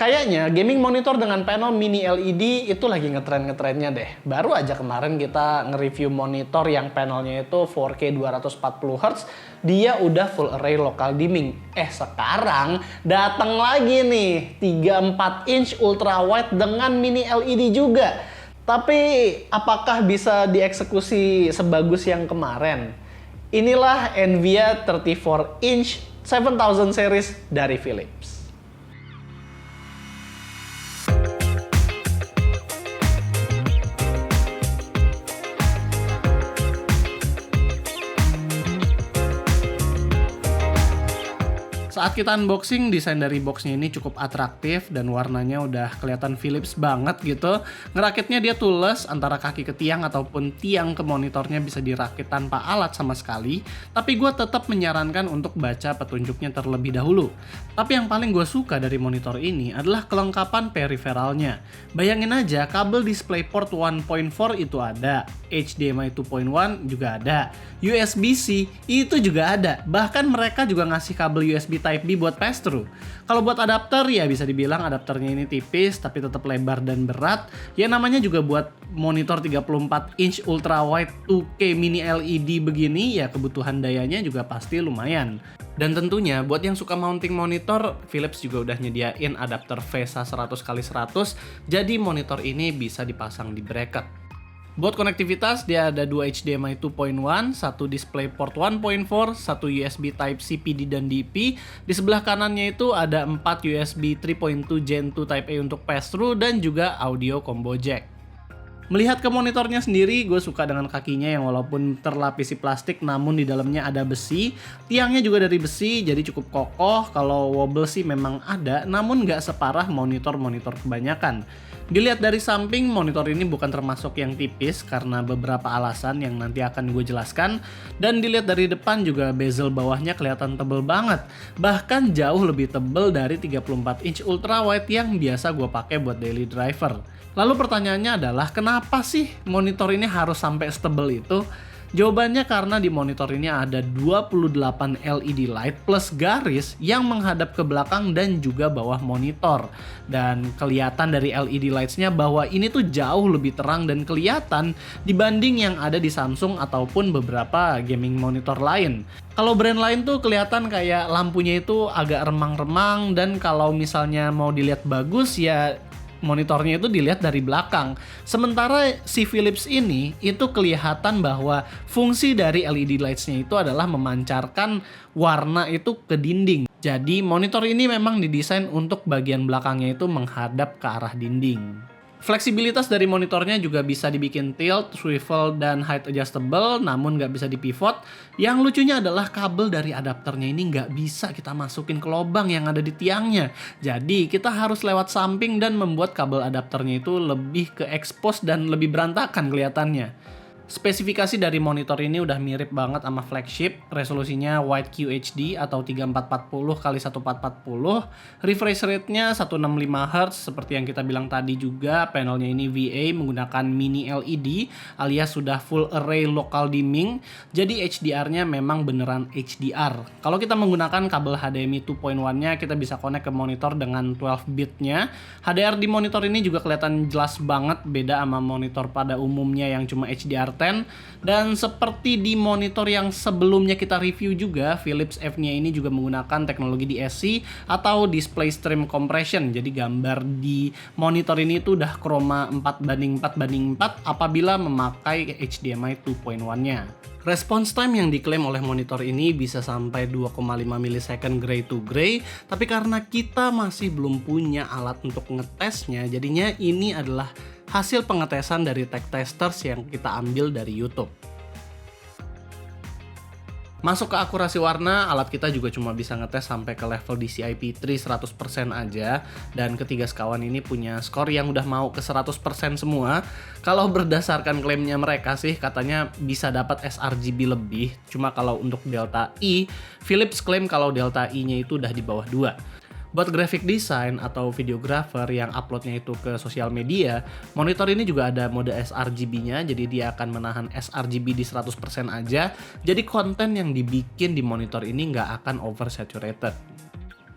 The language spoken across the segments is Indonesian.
Kayaknya gaming monitor dengan panel mini LED itu lagi ngetren-ngetrennya deh. Baru aja kemarin kita nge-review monitor yang panelnya itu 4K 240Hz, dia udah full array local dimming. Sekarang datang lagi nih 34 inch ultra wide dengan mini LED juga. Tapi apakah bisa dieksekusi sebagus yang kemarin? Inilah Nvidia 34 inch 7000 series dari Philips. Saat kita unboxing, desain dari boxnya ini cukup atraktif dan warnanya udah kelihatan Philips banget gitu. Ngerakitnya dia toolless, antara kaki ke tiang ataupun tiang ke monitornya bisa dirakit tanpa alat sama sekali. Tapi gue tetap menyarankan untuk baca petunjuknya terlebih dahulu. Tapi yang paling gue suka dari monitor ini adalah kelengkapan periferalnya. Bayangin aja, kabel DisplayPort 1.4 itu ada, HDMI 2.1 juga ada, USB-C itu juga ada. Bahkan mereka juga ngasih kabel USB Type B buat pass-through. Kalau buat adapter ya bisa dibilang adapternya ini tipis tapi tetap lebar dan berat. Ya namanya juga buat monitor 34 inch ultra wide 2K mini LED begini ya kebutuhan dayanya juga pasti lumayan. Dan tentunya buat yang suka mounting monitor, Philips juga udah nyediain adapter VESA 100x100, jadi monitor ini bisa dipasang di bracket. Buat konektivitas, dia ada 2 HDMI 2.1, 1 DisplayPort 1.4, 1 USB Type-C PD dan DP. Di sebelah kanannya itu ada 4 USB 3.2 Gen 2 Type-A untuk pass-through dan juga audio combo jack. Melihat ke monitornya sendiri, gue suka dengan kakinya yang walaupun terlapisi plastik namun di dalamnya ada besi. Tiangnya juga dari besi, jadi cukup kokoh. Kalau wobble sih memang ada, namun nggak separah monitor-monitor kebanyakan. Dilihat dari samping, monitor ini bukan termasuk yang tipis karena beberapa alasan yang nanti akan gue jelaskan. Dan dilihat dari depan juga bezel bawahnya kelihatan tebel banget. Bahkan jauh lebih tebel dari 34 inch ultra wide yang biasa gue pakai buat daily driver. Lalu pertanyaannya adalah kenapa sih monitor ini harus sampai setebel itu? Jawabannya karena di monitor ini ada 28 LED light plus garis yang menghadap ke belakang dan juga bawah monitor. Dan kelihatan dari LED lights-nya bahwa ini tuh jauh lebih terang dan kelihatan dibanding yang ada di Samsung ataupun beberapa gaming monitor lain. Kalau brand lain tuh kelihatan kayak lampunya itu agak remang-remang dan kalau misalnya mau dilihat bagus ya monitornya itu dilihat dari belakang. Sementara si Philips ini itu kelihatan bahwa fungsi dari LED lights-nya itu adalah memancarkan warna itu ke dinding. Jadi monitor ini memang didesain untuk bagian belakangnya itu menghadap ke arah dinding. Fleksibilitas dari monitornya juga bisa dibikin tilt, swivel, dan height adjustable, namun nggak bisa dipivot. Yang lucunya adalah kabel dari adapternya ini nggak bisa kita masukin ke lubang yang ada di tiangnya. Jadi kita harus lewat samping dan membuat kabel adapternya itu lebih ke expose dan lebih berantakan kelihatannya. Spesifikasi dari monitor ini udah mirip banget sama flagship, resolusinya Wide QHD atau 3440x1440, refresh rate-nya 165Hz seperti yang kita bilang tadi juga, panelnya ini VA menggunakan mini LED alias sudah full array local dimming, jadi HDR-nya memang beneran HDR. Kalau kita menggunakan kabel HDMI 2.1-nya kita bisa connect ke monitor dengan 12-bitnya. HDR di monitor ini juga kelihatan jelas banget beda sama monitor pada umumnya yang cuma HDR10. Dan seperti di monitor yang sebelumnya kita review juga, Philips Evnia ini juga menggunakan teknologi DSC atau Display Stream Compression. Jadi gambar di monitor ini tuh udah chroma 4:4:4 apabila memakai HDMI 2.1-nya. Response time yang diklaim oleh monitor ini bisa sampai 2,5 milisecond gray to gray, tapi karena kita masih belum punya alat untuk ngetesnya, jadinya ini adalah hasil pengetesan dari tech testers yang kita ambil dari YouTube. Masuk ke akurasi warna, alat kita juga cuma bisa ngetes sampai ke level DCI P3 100% aja. Dan ketiga sekawan ini punya skor yang udah mau ke 100% semua. Kalau berdasarkan klaimnya mereka sih, katanya bisa dapat sRGB lebih. Cuma kalau untuk Delta I, Philips klaim kalau Delta I-nya itu udah di bawah 2. Buat graphic design atau videographer yang uploadnya itu ke sosial media, monitor ini juga ada mode sRGB-nya, jadi dia akan menahan sRGB di 100% aja, jadi konten yang dibikin di monitor ini nggak akan oversaturated.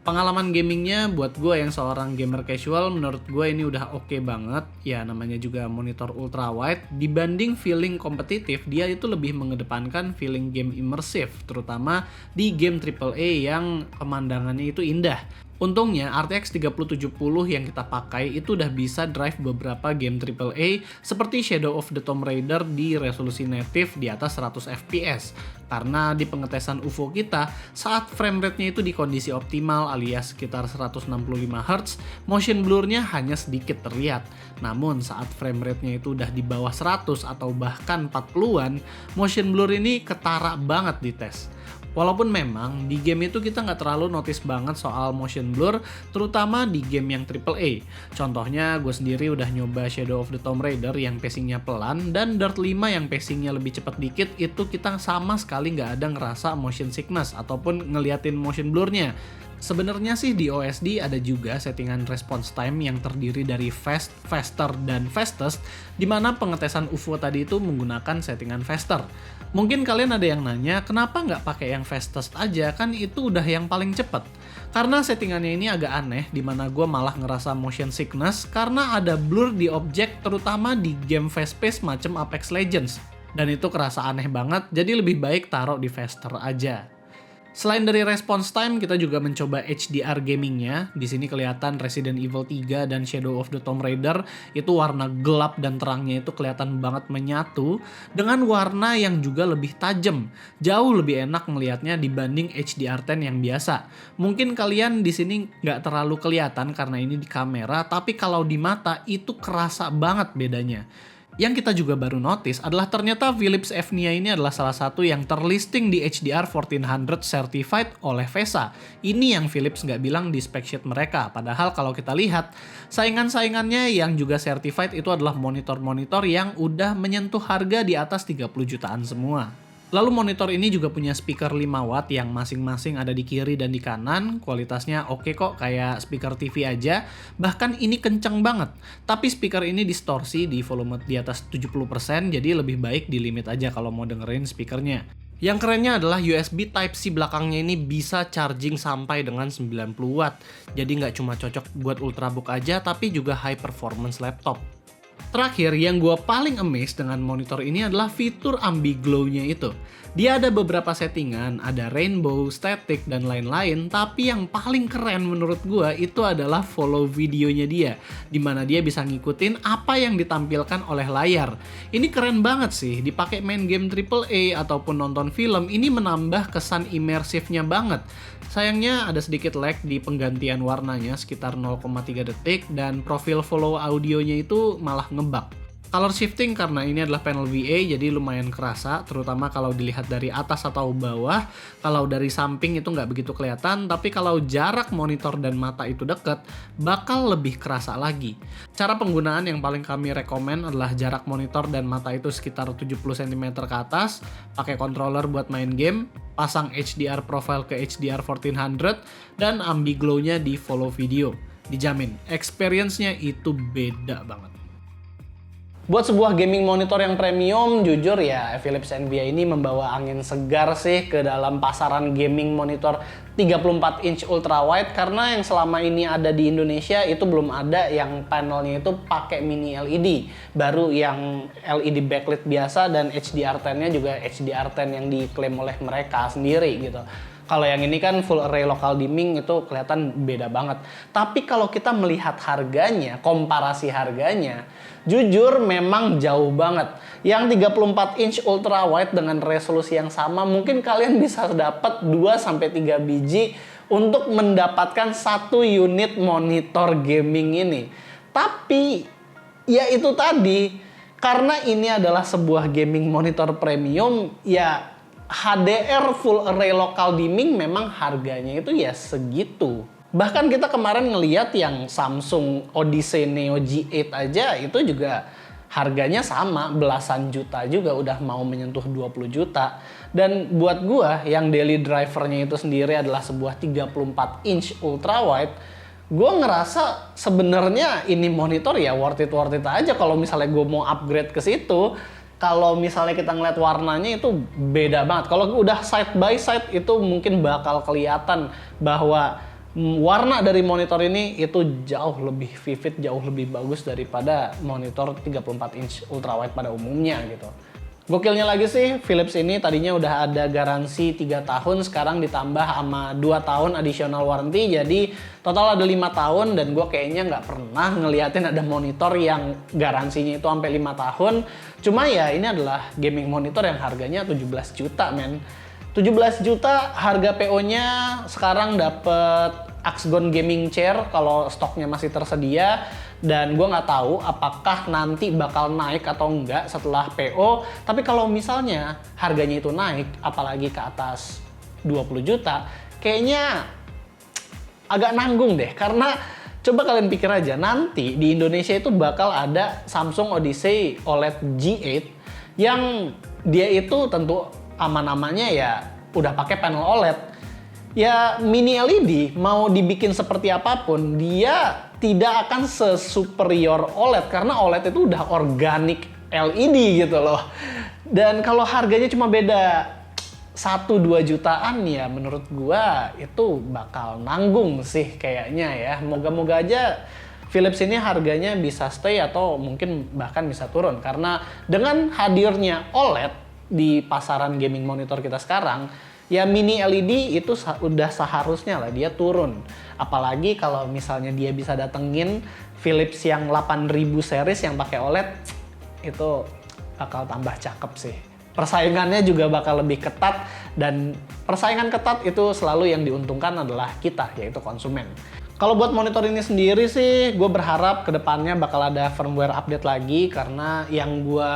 Pengalaman gamingnya buat gue yang seorang gamer casual, menurut gue ini udah oke banget. Ya namanya juga monitor ultra wide. Dibanding feeling kompetitif, dia itu lebih mengedepankan feeling game imersif, terutama di game AAA yang pemandangannya itu indah. Untungnya RTX 3070 yang kita pakai itu udah bisa drive beberapa game AAA seperti Shadow of the Tomb Raider di resolusi native di atas 100 fps. Karena di pengetesan UFO kita, saat frame rate-nya itu di kondisi optimal alias sekitar 165 Hz, motion blur-nya hanya sedikit terlihat. Namun saat frame rate-nya itu udah di bawah 100 atau bahkan 40-an, motion blur ini ketara banget di tes. Walaupun memang di game itu kita nggak terlalu notice banget soal motion blur, terutama di game yang AAA. Contohnya gue sendiri udah nyoba Shadow of the Tomb Raider yang pacingnya pelan, dan Dirt 5 yang pacingnya lebih cepat dikit, itu kita sama sekali nggak ada ngerasa motion sickness ataupun ngeliatin motion blurnya. Sebenarnya sih di OSD ada juga settingan response time yang terdiri dari fast, faster, dan fastest, di mana pengetesan UFO tadi itu menggunakan settingan faster. Mungkin kalian ada yang nanya, kenapa nggak pakai yang fastest aja, kan itu udah yang paling cepet? Karena settingannya ini agak aneh, di mana gue malah ngerasa motion sickness karena ada blur di objek, terutama di game fast pace macam Apex Legends. Dan itu kerasa aneh banget, jadi lebih baik taruh di faster aja. Selain dari response time, kita juga mencoba HDR gamingnya. Di sini kelihatan Resident Evil 3 dan Shadow of the Tomb Raider itu warna gelap dan terangnya itu kelihatan banget menyatu dengan warna yang juga lebih tajam. Jauh lebih enak ngelihatnya dibanding HDR10 yang biasa. Mungkin kalian di sini nggak terlalu kelihatan karena ini di kamera, tapi kalau di mata itu kerasa banget bedanya. Yang kita juga baru notice adalah ternyata Philips Evnia ini adalah salah satu yang terlisting di HDR 1400 certified oleh VESA. Ini yang Philips nggak bilang di spec sheet mereka. Padahal kalau kita lihat, saingan-saingannya yang juga certified itu adalah monitor-monitor yang udah menyentuh harga di atas 30 jutaan semua. Lalu monitor ini juga punya speaker 5 watt yang masing-masing ada di kiri dan di kanan. Kualitasnya oke kok, kayak speaker TV aja. Bahkan ini kenceng banget. Tapi speaker ini distorsi di volume di atas 70%, jadi lebih baik di limit aja kalau mau dengerin speakernya. Yang kerennya adalah USB Type-C belakangnya ini bisa charging sampai dengan 90 watt. Jadi nggak cuma cocok buat ultrabook aja, tapi juga high performance laptop. Terakhir, yang gue paling amazed dengan monitor ini adalah fitur Ambiglow-nya itu. Dia ada beberapa settingan, ada rainbow, static, dan lain-lain, tapi yang paling keren menurut gue itu adalah follow videonya dia, dimana dia bisa ngikutin apa yang ditampilkan oleh layar. Ini keren banget sih, dipakai main game AAA ataupun nonton film, ini menambah kesan imersifnya banget. Sayangnya ada sedikit lag di penggantian warnanya sekitar 0,3 detik, dan profil follow audionya itu malah ngebug. Color shifting karena ini adalah panel VA jadi lumayan kerasa, terutama kalau dilihat dari atas atau bawah. Kalau dari samping itu nggak begitu kelihatan, tapi kalau jarak monitor dan mata itu deket, bakal lebih kerasa lagi. Cara penggunaan yang paling kami rekomen adalah jarak monitor dan mata itu sekitar 70 cm ke atas, pakai controller buat main game, pasang HDR profile ke HDR 1400, dan Ambiglow-nya di follow video. Dijamin, experience-nya itu beda banget. Buat sebuah gaming monitor yang premium, jujur ya Philips Envia ini membawa angin segar sih ke dalam pasaran gaming monitor 34 inch ultra wide, karena yang selama ini ada di Indonesia itu belum ada yang panelnya itu pakai mini LED. Baru yang LED backlit biasa dan HDR10-nya juga HDR10 yang diklaim oleh mereka sendiri gitu. Kalau yang ini kan full array local dimming, itu kelihatan beda banget. Tapi kalau kita melihat harganya, komparasi harganya, jujur memang jauh banget. Yang 34 inch ultra wide dengan resolusi yang sama, mungkin kalian bisa dapat 2-3 biji untuk mendapatkan satu unit monitor gaming ini. Tapi ya itu tadi, karena ini adalah sebuah gaming monitor premium, ya HDR full array local dimming memang harganya itu ya segitu. Bahkan kita kemarin ngeliat yang Samsung Odyssey Neo G8 aja itu juga harganya sama, belasan juta juga, udah mau menyentuh 20 juta. Dan buat gua yang daily drivernya itu sendiri adalah sebuah 34 inch ultra wide, gua ngerasa sebenarnya ini monitor ya worth it aja kalau misalnya gua mau upgrade ke situ. Kalau misalnya kita ngeliat warnanya itu beda banget. Kalau udah side by side itu mungkin bakal kelihatan bahwa Warna dari monitor ini itu jauh lebih vivid, jauh lebih bagus daripada monitor 34 inch ultrawide pada umumnya gitu. Gokilnya lagi sih, Philips ini tadinya udah ada garansi 3 tahun, sekarang ditambah sama 2 tahun additional warranty, jadi total ada 5 tahun, dan gue kayaknya nggak pernah ngeliatin ada monitor yang garansinya itu sampai 5 tahun. Cuma ya ini adalah gaming monitor yang harganya 17 juta men. 17 juta harga PO-nya, sekarang dapet Axgon Gaming Chair kalau stoknya masih tersedia, dan gue nggak tahu apakah nanti bakal naik atau enggak setelah PO. Tapi kalau misalnya harganya itu naik, apalagi ke atas 20 juta, kayaknya agak nanggung deh. Karena coba kalian pikir aja, nanti di Indonesia itu bakal ada Samsung Odyssey OLED G8 yang dia itu tentu aman-amannya ya udah pakai panel OLED. Ya mini LED mau dibikin seperti apapun, dia tidak akan sesuperior OLED karena OLED itu udah organic LED gitu loh. Dan kalau harganya cuma beda 1-2 jutaan ya menurut gua itu bakal nanggung sih kayaknya ya. Moga-moga aja Philips ini harganya bisa stay atau mungkin bahkan bisa turun, karena dengan hadirnya OLED di pasaran gaming monitor kita sekarang, ya mini LED itu udah seharusnya lah dia turun. Apalagi kalau misalnya dia bisa datengin Philips yang 8000 series yang pakai OLED, itu bakal tambah cakep sih. Persaingannya juga bakal lebih ketat, dan persaingan ketat itu selalu yang diuntungkan adalah kita, yaitu konsumen. Kalau buat monitor ini sendiri sih, gue berharap kedepannya bakal ada firmware update lagi, karena yang gue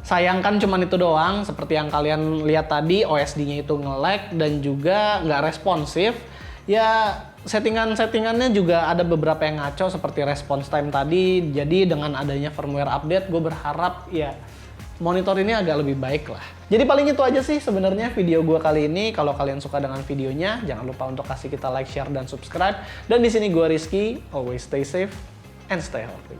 sayangkan cuman itu doang. Seperti yang kalian lihat tadi, OSD-nya itu nge-lag dan juga nggak responsif. Ya settingannya juga ada beberapa yang ngaco seperti response time tadi. Jadi dengan adanya firmware update, gue berharap ya monitor ini agak lebih baik lah. Jadi paling itu aja sih sebenarnya video gue kali ini. Kalau kalian suka dengan videonya, jangan lupa untuk kasih kita like, share, dan subscribe. Dan di sini gue Rizky, always stay safe and stay healthy.